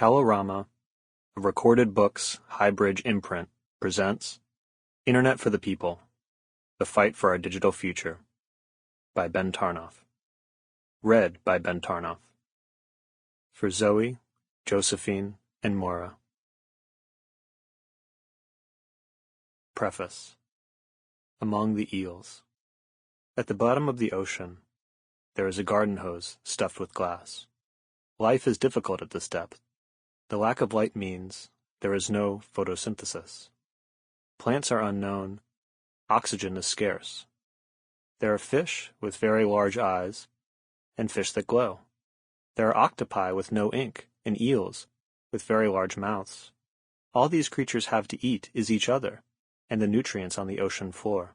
Kalorama, a Recorded Books High-Bridge imprint, presents Internet for the People, The Fight for Our Digital Future, by Ben Tarnoff. Read by Ben Tarnoff. For Zoe, Josephine, and Maura. Preface. Among the Eels. At the bottom of the ocean, there is a garden hose stuffed with glass. Life is difficult at this depth. The lack of light means there is no photosynthesis. Plants are unknown. Oxygen is scarce. There are fish with very large eyes and fish that glow. There are octopi with no ink and eels with very large mouths. All these creatures have to eat is each other and the nutrients on the ocean floor.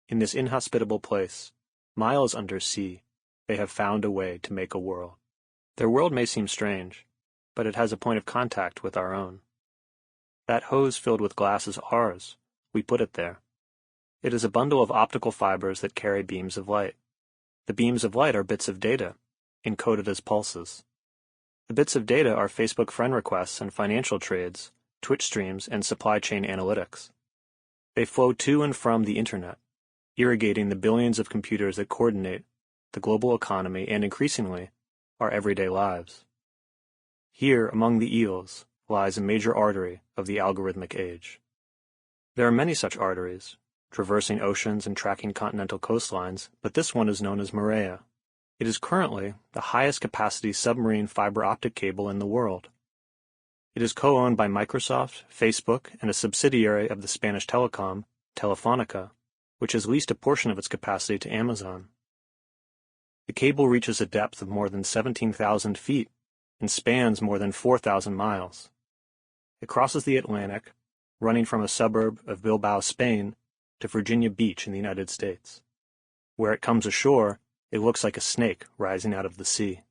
In this inhospitable place, miles under sea, they have found a way to make a world. Their world may seem strange, but it has a point of contact with our own. That hose filled with glass is ours. We put it there. It is a bundle of optical fibers that carry beams of light. The beams of light are bits of data, encoded as pulses. The bits of data are Facebook friend requests and financial trades, Twitch streams, and supply chain analytics. They flow to and from the Internet, irrigating the billions of computers that coordinate the global economy and, increasingly, our everyday lives. Here, among the eels, lies a major artery of the algorithmic age. There are many such arteries, traversing oceans and tracking continental coastlines, but this one is known as Maria. It is currently the highest capacity submarine fiber optic cable in the world. It is co-owned by Microsoft, Facebook, and a subsidiary of the Spanish telecom, Telefonica, which has leased a portion of its capacity to Amazon. The cable reaches a depth of more than 17,000 feet and spans more than 4,000 miles. It crosses the Atlantic, running from a suburb of Bilbao, Spain, to Virginia Beach in the United States. Where it comes ashore, it looks like a snake rising out of the sea.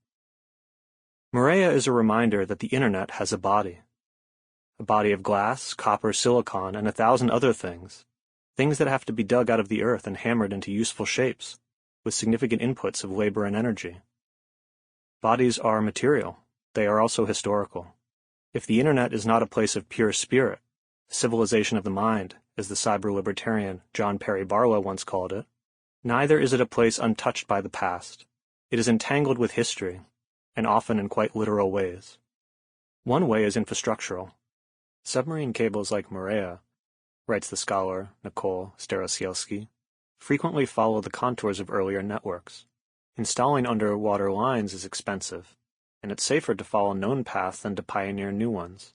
Maria is a reminder that the Internet has a body of glass, copper, silicon, and 1,000 other things that have to be dug out of the earth and hammered into useful shapes, with significant inputs of labor and energy. Bodies are material. They are also historical. If the Internet is not a place of pure spirit, civilization of the mind, as the cyber-libertarian John Perry Barlow once called it, neither is it a place untouched by the past. It is entangled with history, and often in quite literal ways. One way is infrastructural. Submarine cables like Maria, writes the scholar Nicole Starosielski, frequently follow the contours of earlier networks. Installing underwater lines is expensive, and it's safer to follow known paths than to pioneer new ones.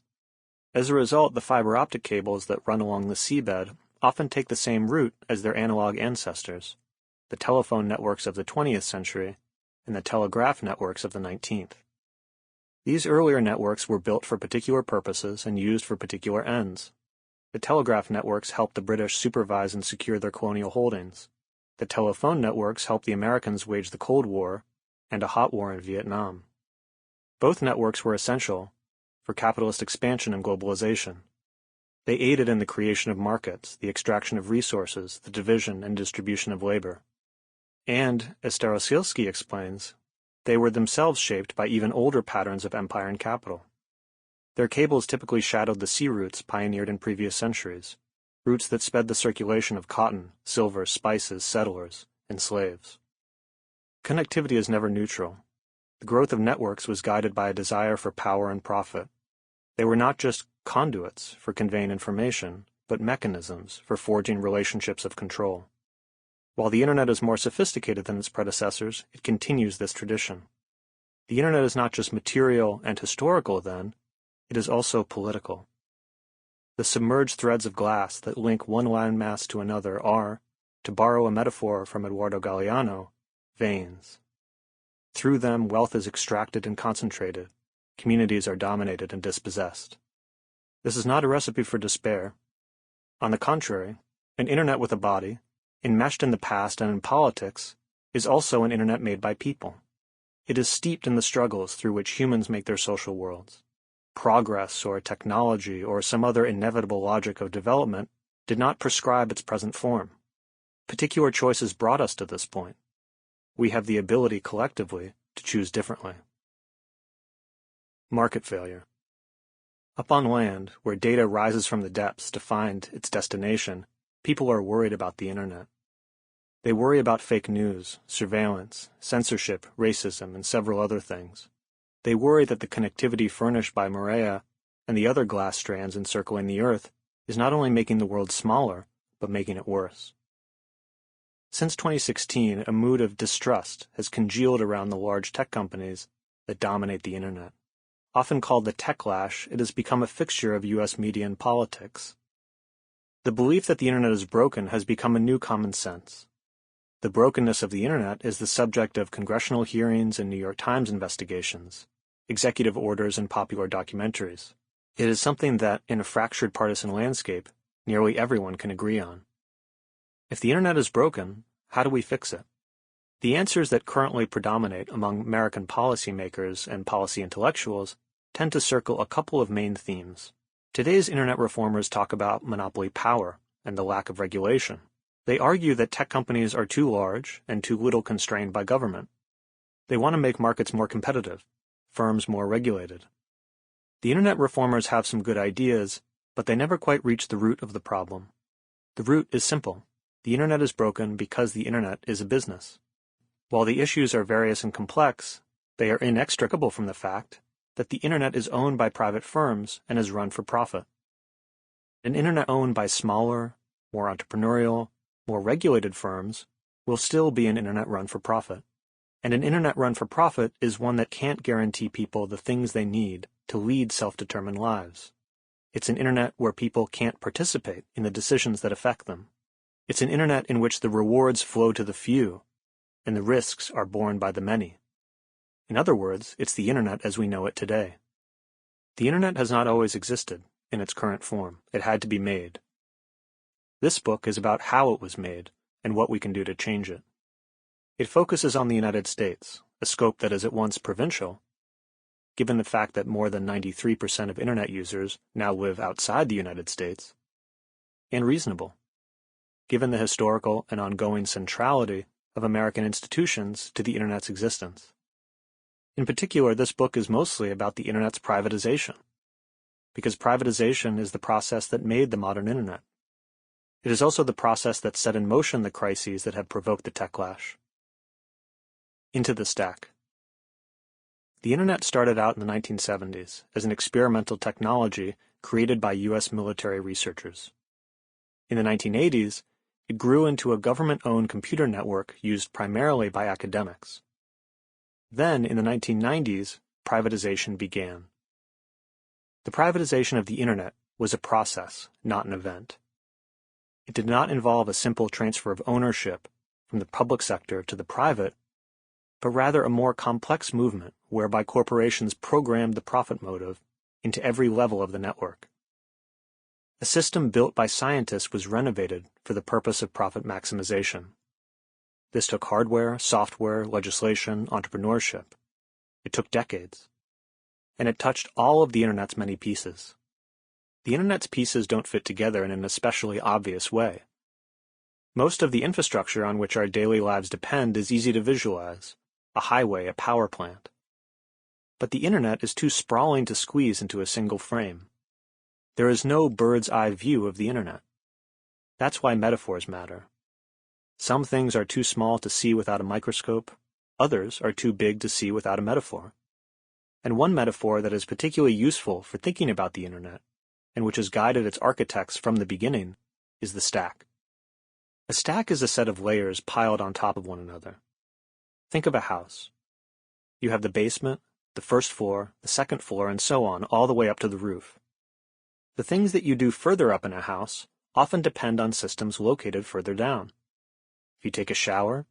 As a result, the fiber optic cables that run along the seabed often take the same route as their analog ancestors, the telephone networks of the 20th century and the telegraph networks of the 19th. These earlier networks were built for particular purposes and used for particular ends. The telegraph networks helped the British supervise and secure their colonial holdings. The telephone networks helped the Americans wage the Cold War and a hot war in Vietnam. Both networks were essential for capitalist expansion and globalization. They aided in the creation of markets, the extraction of resources, the division and distribution of labor. And, as Starosielski explains, they were themselves shaped by even older patterns of empire and capital. Their cables typically shadowed the sea routes pioneered in previous centuries, routes that sped the circulation of cotton, silver, spices, settlers, and slaves. Connectivity is never neutral. The growth of networks was guided by a desire for power and profit. They were not just conduits for conveying information, but mechanisms for forging relationships of control. While the Internet is more sophisticated than its predecessors, it continues this tradition. The Internet is not just material and historical, then, it is also political. The submerged threads of glass that link one landmass to another are, to borrow a metaphor from Eduardo Galeano, veins. Through them, wealth is extracted and concentrated. Communities are dominated and dispossessed. This is not a recipe for despair. On the contrary, an Internet with a body, enmeshed in the past and in politics, is also an Internet made by people. It is steeped in the struggles through which humans make their social worlds. Progress or technology or some other inevitable logic of development did not prescribe its present form. Particular choices brought us to this point. We have the ability collectively to choose differently. Market failure. Up on land, where data rises from the depths to find its destination, people are worried about the internet. They worry about fake news, surveillance, censorship, racism, and several other things. They worry that the connectivity furnished by Maria and the other glass strands encircling the Earth is not only making the world smaller, but making it worse. Since 2016, a mood of distrust has congealed around the large tech companies that dominate the internet. Often called the techlash, it has become a fixture of U.S. media and politics. The belief that the internet is broken has become a new common sense. The brokenness of the internet is the subject of congressional hearings and New York Times investigations, executive orders, and popular documentaries. It is something that, in a fractured partisan landscape, nearly everyone can agree on. If the internet is broken, how do we fix it? The answers that currently predominate among American policymakers and policy intellectuals tend to circle a couple of main themes. Today's internet reformers talk about monopoly power and the lack of regulation. They argue that tech companies are too large and too little constrained by government. They want to make markets more competitive, firms more regulated. The internet reformers have some good ideas, but they never quite reach the root of the problem. The root is simple. The internet is broken because the internet is a business. While the issues are various and complex, they are inextricable from the fact that the internet is owned by private firms and is run for profit. An internet owned by smaller, more entrepreneurial, more regulated firms will still be an internet run for profit. And an internet run for profit is one that can't guarantee people the things they need to lead self-determined lives. It's an internet where people can't participate in the decisions that affect them. It's an internet in which the rewards flow to the few and the risks are borne by the many. In other words, it's the internet as we know it today. The internet has not always existed in its current form. It had to be made. This book is about how it was made and what we can do to change it. It focuses on the United States, a scope that is at once provincial, given the fact that more than 93% of internet users now live outside the United States, and reasonable, given the historical and ongoing centrality of American institutions to the internet's existence. In particular, this book is mostly about the internet's privatization, because privatization is the process that made the modern internet. It is also the process that set in motion the crises that have provoked the techlash. Into the stack. The internet started out in the 1970s as an experimental technology created by U.S. military researchers. In the 1980s, it grew into a government-owned computer network used primarily by academics. Then, in the 1990s, privatization began. The privatization of the internet was a process, not an event. It did not involve a simple transfer of ownership from the public sector to the private, but rather a more complex movement whereby corporations programmed the profit motive into every level of the network. A system built by scientists was renovated for the purpose of profit maximization. This took hardware, software, legislation, entrepreneurship. It took decades. And it touched all of the internet's many pieces. The internet's pieces don't fit together in an especially obvious way. Most of the infrastructure on which our daily lives depend is easy to visualize: a highway, a power plant. But the internet is too sprawling to squeeze into a single frame. There is no bird's-eye view of the internet. That's why metaphors matter. Some things are too small to see without a microscope, others are too big to see without a metaphor. And one metaphor that is particularly useful for thinking about the internet, and which has guided its architects from the beginning, is the stack. A stack is a set of layers piled on top of one another. Think of a house. You have the basement, the first floor, the second floor, and so on, all the way up to the roof. The things that you do further up in a house often depend on systems located further down. If you take a shower,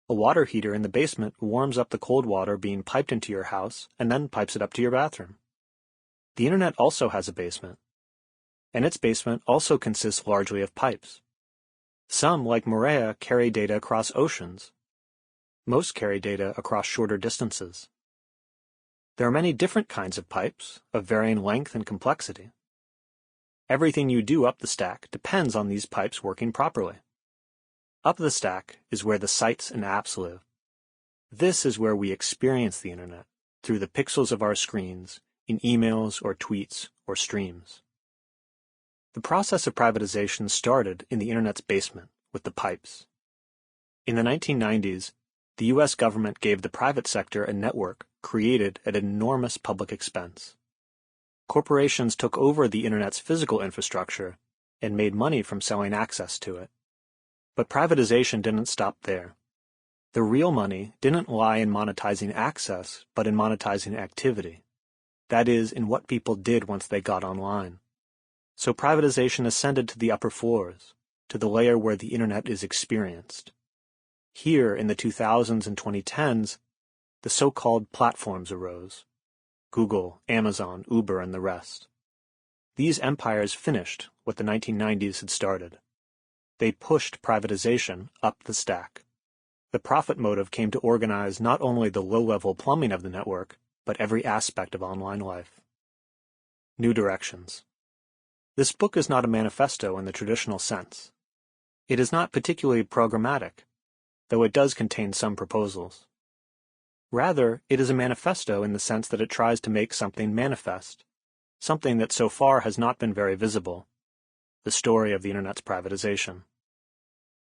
a water heater in the basement warms up the cold water being piped into your house and then pipes it up to your bathroom. The internet also has a basement, and its basement also consists largely of pipes. Some, like Maria, carry data across oceans. Most carry data across shorter distances. There are many different kinds of pipes, of varying length and complexity. Everything you do up the stack depends on these pipes working properly. Up the stack is where the sites and apps live. This is where we experience the internet, through the pixels of our screens, in emails or tweets or streams. The process of privatization started in the Internet's basement with the pipes. In the 1990s, the U.S. government gave the private sector a network created at an enormous public expense. Corporations took over the Internet's physical infrastructure and made money from selling access to it. But privatization didn't stop there. The real money didn't lie in monetizing access, but in monetizing activity. That is, in what people did once they got online. So privatization ascended to the upper floors, to the layer where the Internet is experienced. Here, in the 2000s and 2010s, the so-called platforms arose. Google, Amazon, Uber, and the rest. These empires finished what the 1990s had started. They pushed privatization up the stack. The profit motive came to organize not only the low-level plumbing of the network, but every aspect of online life. New directions. This book is not a manifesto in the traditional sense. It is not particularly programmatic, though it does contain some proposals. Rather, it is a manifesto in the sense that it tries to make something manifest, something that so far has not been very visible, the story of the Internet's privatization.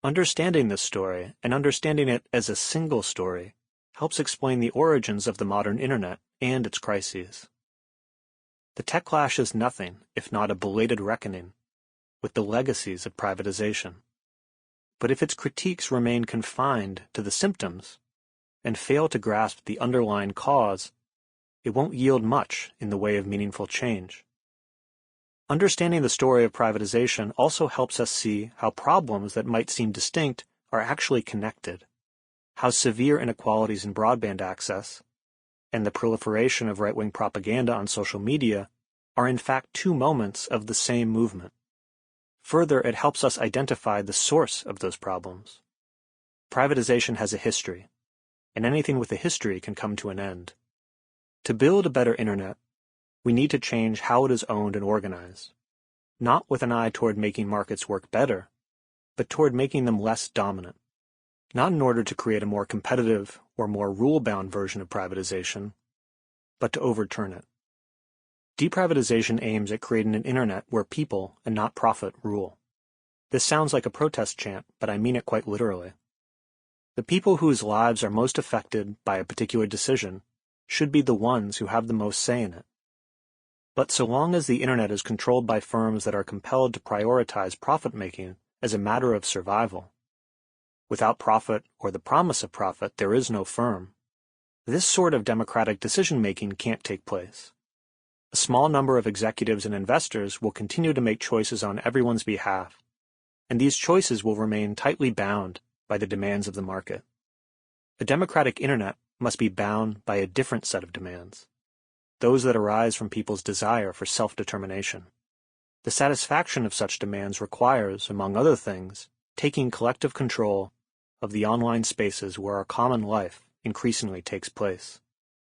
Understanding this story, and understanding it as a single story, helps explain the origins of the modern Internet and its crises. The tech clash is nothing if not a belated reckoning with the legacies of privatization. But if its critiques remain confined to the symptoms and fail to grasp the underlying cause, it won't yield much in the way of meaningful change. Understanding the story of privatization also helps us see how problems that might seem distinct are actually connected, how severe inequalities in broadband access and the proliferation of right-wing propaganda on social media are in fact two moments of the same movement. Further, it helps us identify the source of those problems. Privatization has a history, and anything with a history can come to an end. To build a better Internet, we need to change how it is owned and organized, not with an eye toward making markets work better, but toward making them less dominant, not in order to create a more competitive or more rule-bound version of privatization, but to overturn it. Deprivatization aims at creating an Internet where people and not profit rule. This sounds like a protest chant, but I mean it quite literally. The people whose lives are most affected by a particular decision should be the ones who have the most say in it. But so long as the Internet is controlled by firms that are compelled to prioritize profit-making as a matter of survival, without profit or the promise of profit, there is no firm. This sort of democratic decision-making can't take place. A small number of executives and investors will continue to make choices on everyone's behalf, and these choices will remain tightly bound by the demands of the market. A democratic Internet must be bound by a different set of demands, those that arise from people's desire for self-determination. The satisfaction of such demands requires, among other things, taking collective control of the online spaces where our common life increasingly takes place.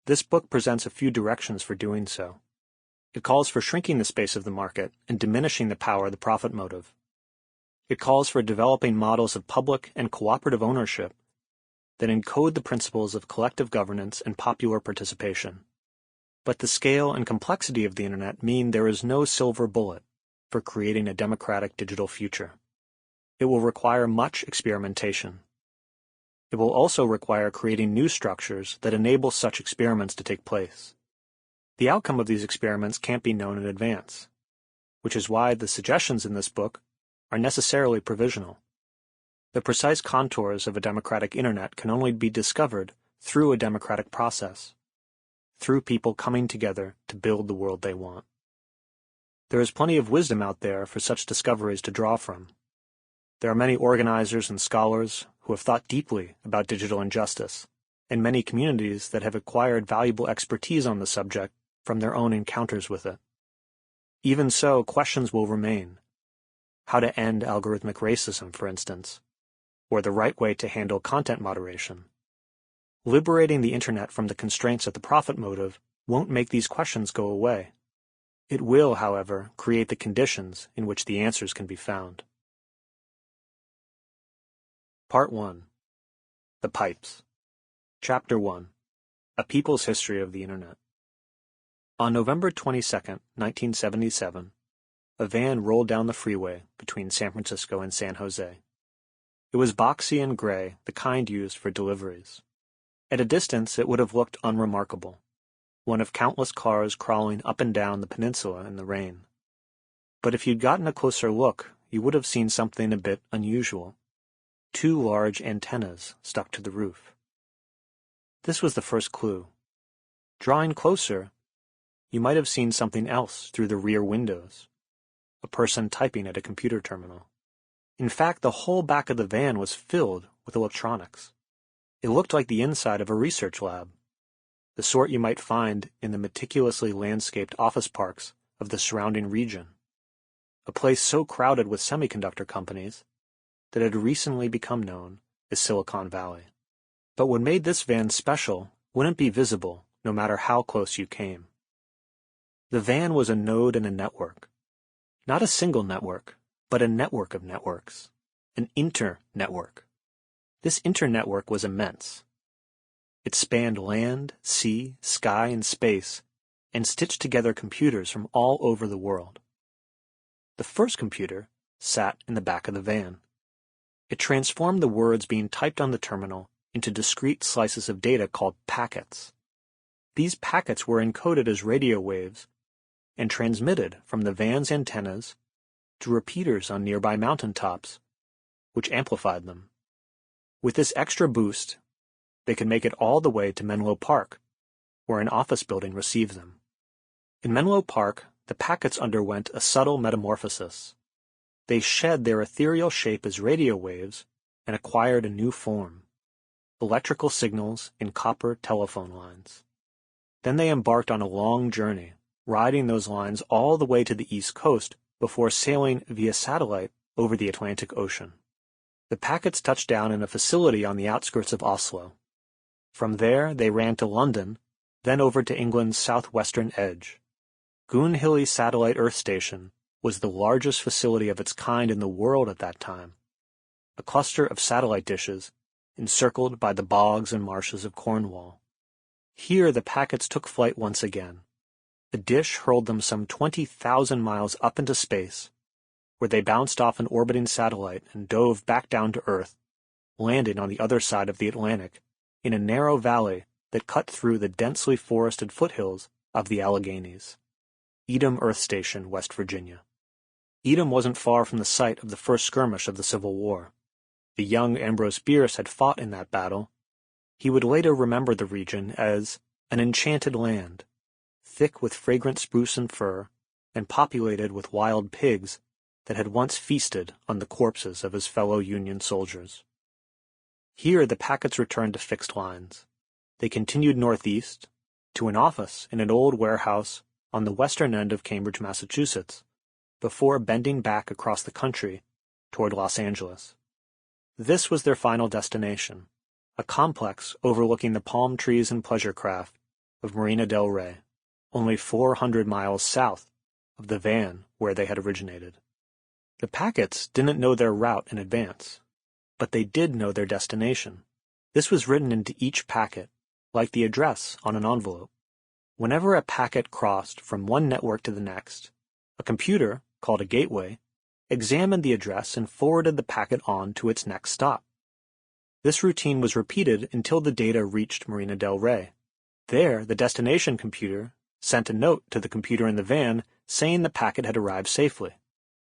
This book presents a few directions for doing so. It calls for shrinking the space of the market and diminishing the power of the profit motive. It calls for developing models of public and cooperative ownership that encode the principles of collective governance and popular participation. But the scale and complexity of the Internet mean there is no silver bullet for creating a democratic digital future. It will require much experimentation. It will also require creating new structures that enable such experiments to take place. The outcome of these experiments can't be known in advance, which is why the suggestions in this book are necessarily provisional. The precise contours of a democratic Internet can only be discovered through a democratic process, through people coming together to build the world they want. There is plenty of wisdom out there for such discoveries to draw from. There are many organizers and scholars who have thought deeply about digital injustice, and many communities that have acquired valuable expertise on the subject from their own encounters with it. Even so, questions will remain. How to end algorithmic racism, for instance, or the right way to handle content moderation. Liberating the Internet from the constraints of the profit motive won't make these questions go away. It will, however, create the conditions in which the answers can be found. Part 1. The Pipes. Chapter 1. A People's History of the Internet. On November 22, 1977, a van rolled down the freeway between San Francisco and San Jose. It was boxy and gray, the kind used for deliveries. At a distance, it would have looked unremarkable, one of countless cars crawling up and down the peninsula in the rain. But if you'd gotten a closer look, you would have seen something a bit unusual. 2 large antennas stuck to the roof. This was the first clue. Drawing closer, you might have seen something else through the rear windows. A person typing at a computer terminal. In fact, the whole back of the van was filled with electronics. It looked like the inside of a research lab, the sort you might find in the meticulously landscaped office parks of the surrounding region, a place so crowded with semiconductor companies that had recently become known as Silicon Valley. But what made this van special wouldn't be visible no matter how close you came. The van was a node in a network. Not a single network, but a network of networks. An inter-network. This inter-network was immense. It spanned land, sea, sky, and space, and stitched together computers from all over the world. The first computer sat in the back of the van. It transformed the words being typed on the terminal into discrete slices of data called packets. These packets were encoded as radio waves and transmitted from the van's antennas to repeaters on nearby mountaintops, which amplified them. With this extra boost, they could make it all the way to Menlo Park, where an office building received them. In Menlo Park, the packets underwent a subtle metamorphosis. They shed their ethereal shape as radio waves and acquired a new form, electrical signals in copper telephone lines. Then they embarked on a long journey, riding those lines all the way to the East Coast before sailing via satellite over the Atlantic Ocean. The packets touched down in a facility on the outskirts of Oslo. From there, they ran to London, then over to England's southwestern edge. Goonhilly Satellite Earth Station was the largest facility of its kind in the world at that time, a cluster of satellite dishes encircled by the bogs and marshes of Cornwall. Here the packets took flight once again. A dish hurled them some 20,000 miles up into space, where they bounced off an orbiting satellite and dove back down to Earth, landing on the other side of the Atlantic in a narrow valley that cut through the densely forested foothills of the Alleghenies. Edom Earth Station, West Virginia. Edom wasn't far from the site of the first skirmish of the Civil War. The young Ambrose Bierce had fought in that battle. He would later remember the region as an enchanted land, thick with fragrant spruce and fir, and populated with wild pigs that had once feasted on the corpses of his fellow Union soldiers. Here the packets returned to fixed lines. They continued northeast, to an office in an old warehouse on the western end of Cambridge, Massachusetts, before bending back across the country toward Los Angeles. This was their final destination, a complex overlooking the palm trees and pleasure craft of Marina del Rey, only 400 miles south of the van where they had originated. The packets didn't know their route in advance, but they did know their destination. This was written into each packet, like the address on an envelope. Whenever a packet crossed from one network to the next, a computer, called a gateway, examined the address and forwarded the packet on to its next stop. This routine was repeated until the data reached Marina del Rey. There, the destination computer sent a note to the computer in the van saying the packet had arrived safely.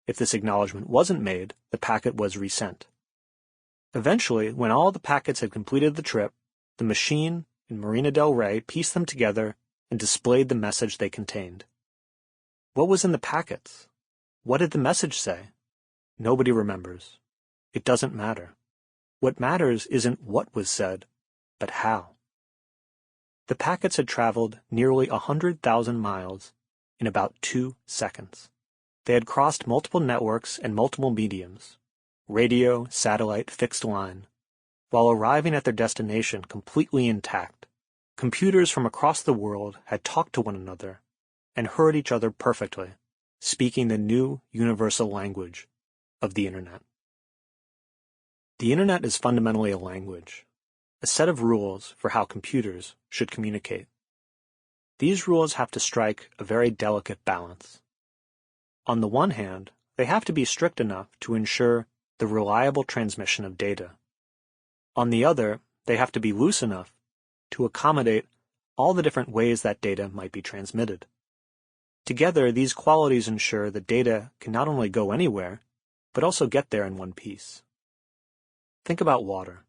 If this acknowledgement wasn't made, the packet was resent. Eventually, when all the packets had completed the trip, the machine in Marina del Rey pieced them together and displayed the message they contained. What was in the packets? What did the message say? Nobody remembers. It doesn't matter. What matters isn't what was said, but how. The packets had traveled nearly 100,000 miles in about 2 seconds. They had crossed multiple networks and multiple mediums, radio, satellite, fixed line, while arriving at their destination completely intact. Computers from across the world had talked to one another and heard each other perfectly, speaking the new universal language of the Internet. The Internet is fundamentally a language, a set of rules for how computers should communicate. These rules have to strike a very delicate balance. On the one hand, they have to be strict enough to ensure the reliable transmission of data. On the other, they have to be loose enough to accommodate all the different ways that data might be transmitted. Together, these qualities ensure that data can not only go anywhere, but also get there in one piece. Think about water.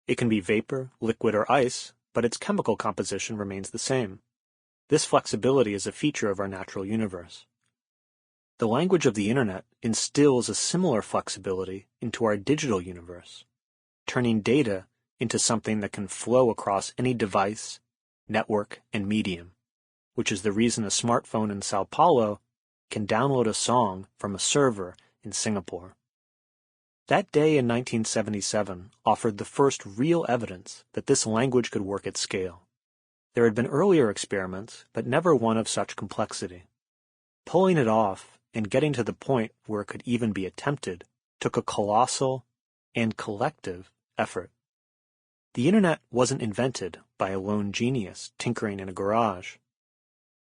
It can be vapor, liquid, or ice, but its chemical composition remains the same. This flexibility is a feature of our natural universe. The language of the Internet instills a similar flexibility into our digital universe, turning data into something that can flow across any device, network, and medium, which is the reason a smartphone in Sao Paulo can download a song from a server in Singapore. That day in 1977 offered the first real evidence that this language could work at scale. There had been earlier experiments, but never one of such complexity. Pulling it off and getting to the point where it could even be attempted took a colossal and collective effort. The Internet wasn't invented by a lone genius tinkering in a garage.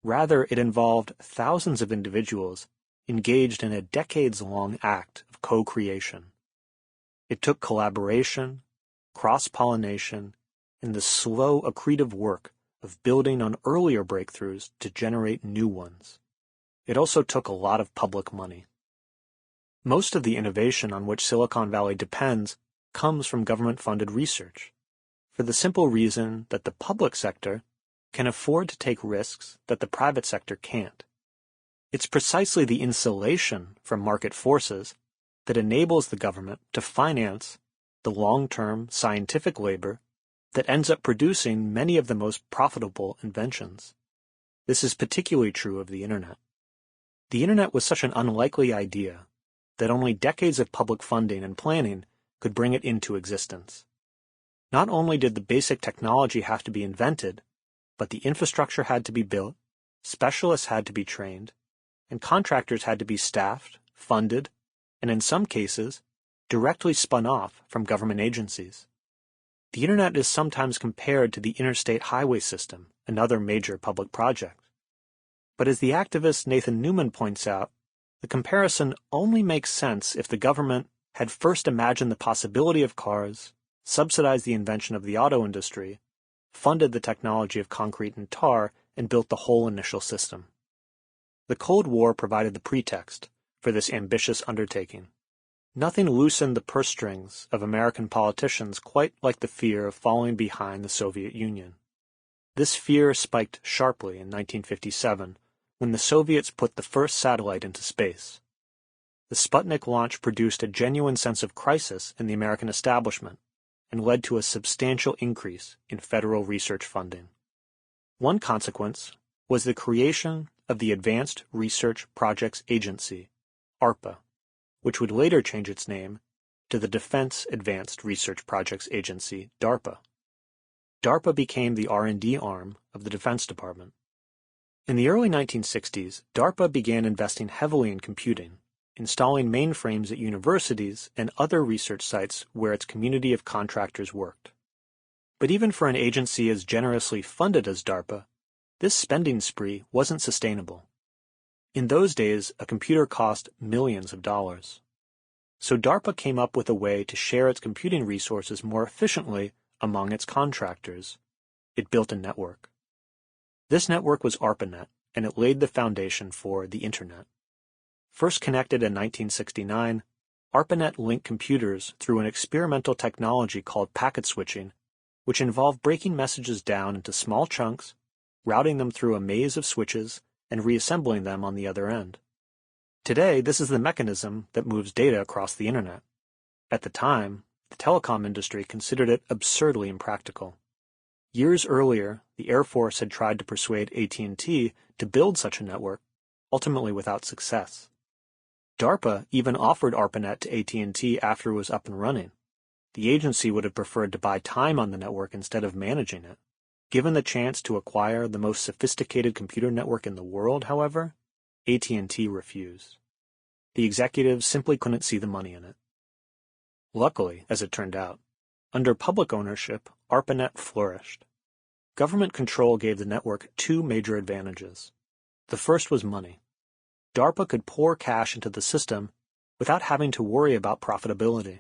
Rather, it involved thousands of individuals engaged in a decades-long act of co-creation. It took collaboration, cross-pollination, and the slow accretive work of building on earlier breakthroughs to generate new ones. It also took a lot of public money. Most of the innovation on which Silicon Valley depends comes from government-funded research, for the simple reason that the public sector can afford to take risks that the private sector can't. It's precisely the insulation from market forces that enables the government to finance the long-term scientific labor that ends up producing many of the most profitable inventions. This is particularly true of the Internet. The Internet was such an unlikely idea that only decades of public funding and planning could bring it into existence. Not only did the basic technology have to be invented, but the infrastructure had to be built, specialists had to be trained, and contractors had to be staffed, funded, and in some cases, directly spun off from government agencies. The Internet is sometimes compared to the interstate highway system, another major public project. But as the activist Nathan Newman points out, the comparison only makes sense if the government had first imagined the possibility of cars, subsidized the invention of the auto industry, funded the technology of concrete and tar, and built the whole initial system. The Cold War provided the pretext for this ambitious undertaking. Nothing loosened the purse strings of American politicians quite like the fear of falling behind the Soviet Union. This fear spiked sharply in 1957 when the Soviets put the first satellite into space. The Sputnik launch produced a genuine sense of crisis in the American establishment and led to a substantial increase in federal research funding. One consequence was the creation of the Advanced Research Projects Agency, ARPA, which would later change its name to the Defense Advanced Research Projects Agency, DARPA. DARPA became the R&D arm of the Defense Department. In the early 1960s, DARPA began investing heavily in computing, installing mainframes at universities and other research sites where its community of contractors worked. But even for an agency as generously funded as DARPA, this spending spree wasn't sustainable. In those days, a computer cost millions of dollars. So DARPA came up with a way to share its computing resources more efficiently among its contractors. It built a network. This network was ARPANET, and it laid the foundation for the Internet. First connected in 1969, ARPANET linked computers through an experimental technology called packet switching, which involved breaking messages down into small chunks, routing them through a maze of switches, and reassembling them on the other end. Today, this is the mechanism that moves data across the Internet. At the time, the telecom industry considered it absurdly impractical. Years earlier, the Air Force had tried to persuade AT&T to build such a network, ultimately without success. DARPA even offered ARPANET to AT&T after it was up and running. The agency would have preferred to buy time on the network instead of managing it. Given the chance to acquire the most sophisticated computer network in the world, however, AT&T refused. The executives simply couldn't see the money in it. Luckily, as it turned out, under public ownership, ARPANET flourished. Government control gave the network two major advantages. The first was money. DARPA could pour cash into the system without having to worry about profitability.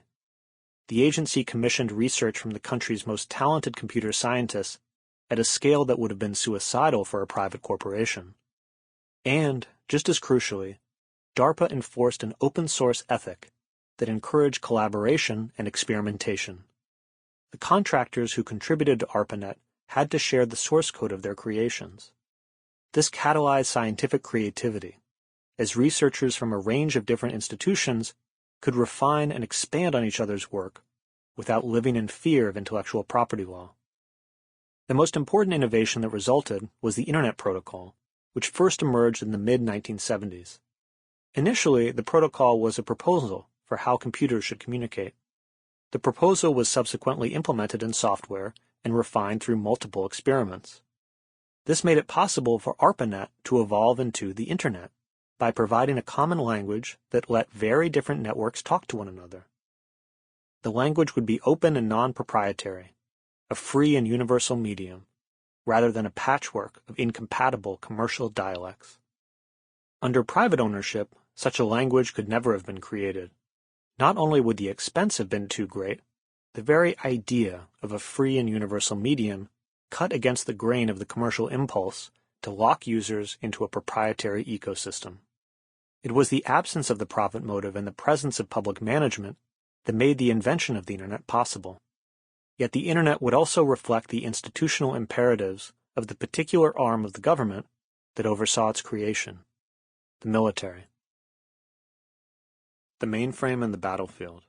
The agency commissioned research from the country's most talented computer scientists at a scale that would have been suicidal for a private corporation. And, just as crucially, DARPA enforced an open-source ethic that encouraged collaboration and experimentation. The contractors who contributed to ARPANET had to share the source code of their creations. This catalyzed scientific creativity, as researchers from a range of different institutions could refine and expand on each other's work without living in fear of intellectual property law. The most important innovation that resulted was the Internet Protocol, which first emerged in the mid-1970s. Initially, the protocol was a proposal for how computers should communicate. The proposal was subsequently implemented in software and refined through multiple experiments. This made it possible for ARPANET to evolve into the Internet by providing a common language that let very different networks talk to one another. The language would be open and non-proprietary, a free and universal medium, rather than a patchwork of incompatible commercial dialects. Under private ownership, such a language could never have been created. Not only would the expense have been too great, the very idea of a free and universal medium cut against the grain of the commercial impulse to lock users into a proprietary ecosystem. It was the absence of the profit motive and the presence of public management that made the invention of the Internet possible. Yet the Internet would also reflect the institutional imperatives of the particular arm of the government that oversaw its creation, the military. The mainframe and the battlefield.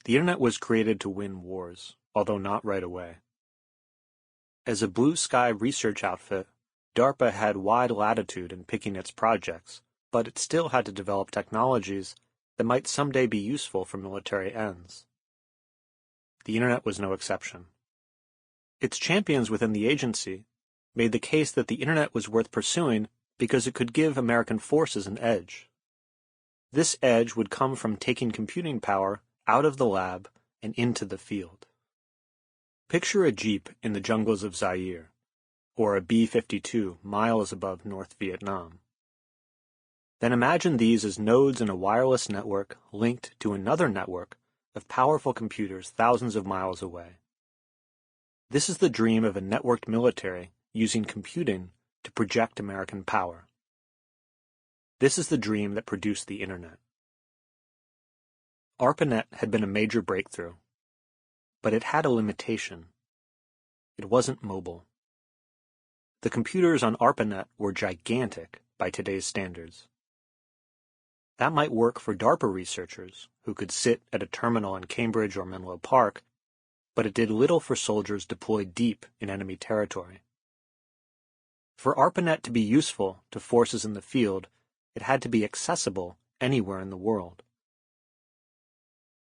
The Internet was created to win wars, although not right away. As a blue sky research outfit, DARPA had wide latitude in picking its projects, but it still had to develop technologies that might someday be useful for military ends. The Internet was no exception. Its champions within the agency made the case that the Internet was worth pursuing because it could give American forces an edge. This edge would come from taking computing power out of the lab and into the field. Picture a jeep in the jungles of Zaire, or a B-52 miles above North Vietnam. Then imagine these as nodes in a wireless network linked to another network of powerful computers thousands of miles away. This is the dream of a networked military using computing to project American power. This is the dream that produced the Internet. ARPANET had been a major breakthrough, but it had a limitation. It wasn't mobile. The computers on ARPANET were gigantic by today's standards. That might work for DARPA researchers who could sit at a terminal in Cambridge or Menlo Park, but it did little for soldiers deployed deep in enemy territory. For ARPANET to be useful to forces in the field, it had to be accessible anywhere in the world.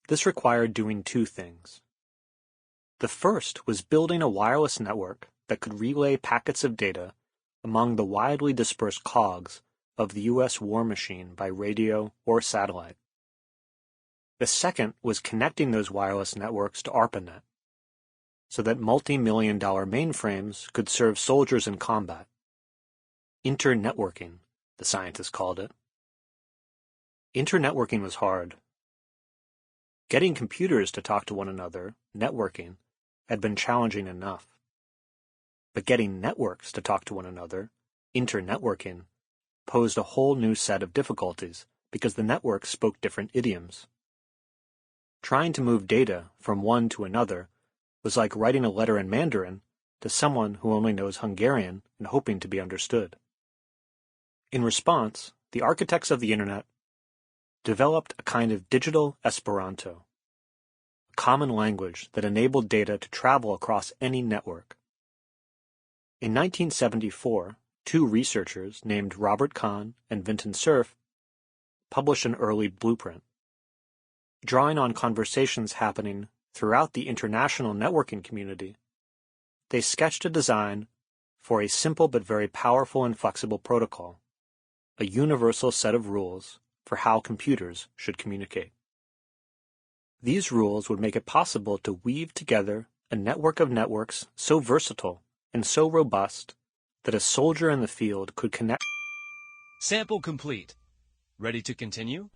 This required doing two things. The first was building a wireless network that could relay packets of data among the widely dispersed cogs of the U.S. war machine by radio or satellite. The second was connecting those wireless networks to ARPANET, so that multi-million-dollar mainframes could serve soldiers in combat. Internetworking, the scientists called it. Internetworking was hard. Getting computers to talk to one another, networking, had been challenging enough. But getting networks to talk to one another, internetworking, posed a whole new set of difficulties because the networks spoke different idioms. Trying to move data from one to another was like writing a letter in Mandarin to someone who only knows Hungarian and hoping to be understood. In response, the architects of the Internet developed a kind of digital Esperanto, a common language that enabled data to travel across any network. In 1974, two researchers named Robert Kahn and Vinton Cerf published an early blueprint. Drawing on conversations happening throughout the international networking community, they sketched a design for a simple but very powerful and flexible protocol, a universal set of rules for how computers should communicate. These rules would make it possible to weave together a network of networks so versatile and so robust that a soldier in the field could connect. Sample complete. Ready to continue?